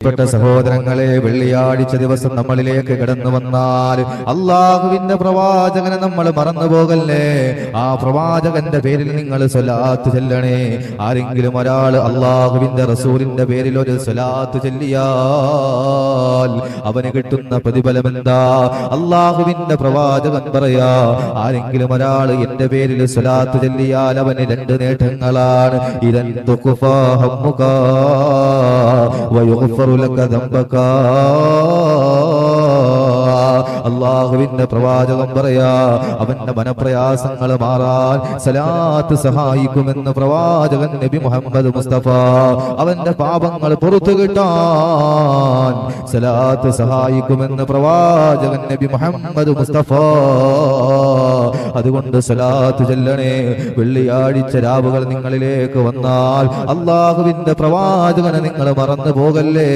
പ്പെട്ട സഹോദരങ്ങളെ, വെള്ളിയാഴ്ച ദിവസം നമ്മളിലേക്ക് കടന്നു വന്നാൽ അള്ളാഹുവിന്റെ പ്രവാചകനെ നമ്മൾ മറന്നു പോകല്ലേ. ആ പ്രവാചകന്റെ പേരിൽ നിങ്ങൾ സ്വലാത്ത് ചൊല്ലണേ. ആരെങ്കിലും ഒരാൾ അള്ളാഹുവിന്റെ റസൂലിന്റെ പേരിൽ ഒരു സ്വലാത്ത് ചൊല്ലിയാൽ അവന് കിട്ടുന്ന പ്രതിഫലം എന്താ? അള്ളാഹുവിന്റെ പ്രവാചകൻ പറയാ, ആരെങ്കിലും ഒരാൾ എന്റെ പേരിൽ സ്വലാത്ത് ചൊല്ലിയാൽ അവന് 2 നേട്ടങ്ങളാണ്. ഇദൻ തുഖഫാ ഹമ്മുക വയുഗ്ഫറു ലക ദംബക. അള്ളാഹുവിന്റെ പ്രവാചകൻ പറയാ, അവന്റെ മനപ്രയാസങ്ങൾ മാറാൻ സലാത്ത് സഹായിക്കുമെന്ന് പ്രവാചകൻ നബി മുഹമ്മദ് മുസ്തഫ. അവന്റെ പാപങ്ങൾ പുറത്തു കിട്ടാൻ സലാത്ത് സഹായിക്കുമെന്ന് പ്രവാചകൻ നബി മുഹമ്മദ് മുസ്തഫ. അതുകൊണ്ട് സലാത്ത് ചൊല്ലണേ. വെള്ളിയാഴ്ച രാവുകൾ നിങ്ങളിലേക്ക് വന്നാൽ അള്ളാഹുവിന്റെ പ്രവാചകനെ നിങ്ങൾ മറന്നു പോകല്ലേ.